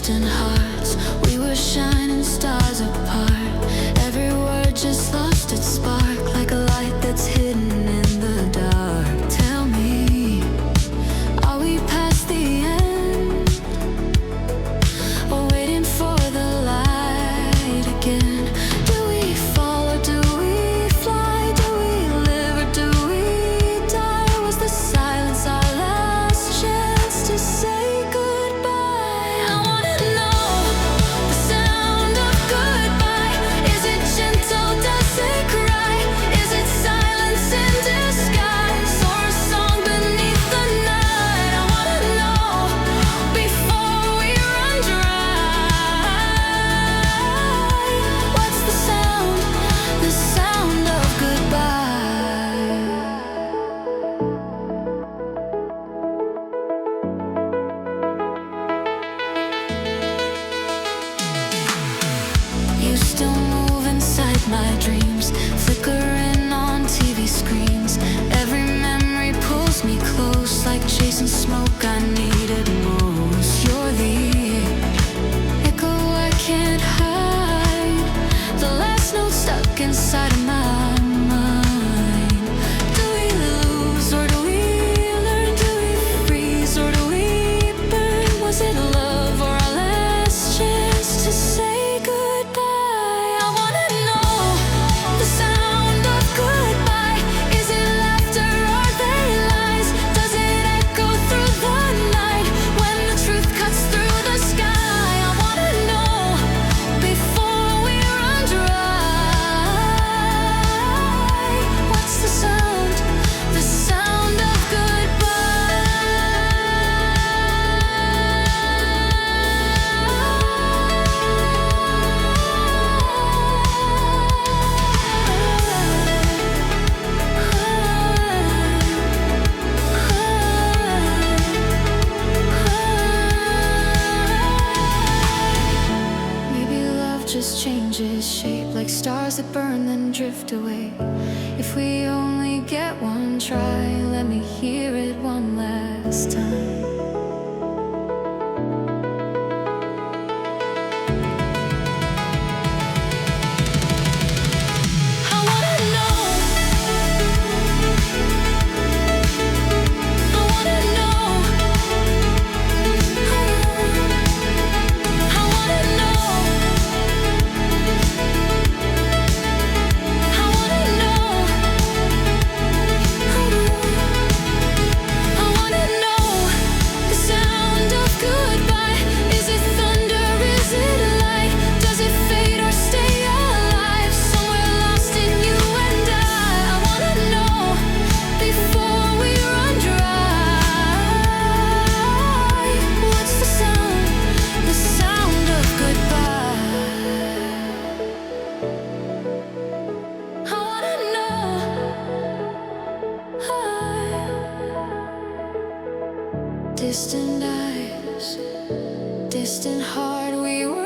distant hearts, we were shining stars apart. Every word just lost its spark, like a light that's hidden in the dark. Tell me, are we past the end, or waiting for the light again? Do we fall or do we fly? Do we live or do we die? Was the silence our last chance to say goodbye? I wanna know the sound of goodbye. Is it gentle? Does it cry? Is it silence in disguise, or a song beneath the night? I wanna know before we run dry. What's the sound of goodbye? You still move inside my dreams, flickering on TV screens. Every memory pulls me close, like chasing smoke I needed most. You're the echo I can't hide, the last note stuck inside of my mind. Do we lose or do we learn? Do we freeze or do we burn? Was it love or our last chance to say goodbye? I wanna know the sound of goodbye. Is it laughter or they lies? Does it echo through the night when the truth cuts through the sky? I wanna know before we run dry. What's the sound of Maybe love just changes shape, like stars that burn then drift away. If we only get one try, let me hear it one last time. I wanna know. I wanna know. I wanna know. I wanna know. I wanna know the sound of goodbye. Is it thunder? Is it light? Does it fade or stay alive? Somewhere lost in you and I wanna know before we run dry. What's the sound of goodbye? I wanna know. Distant eyes, distant heart, we were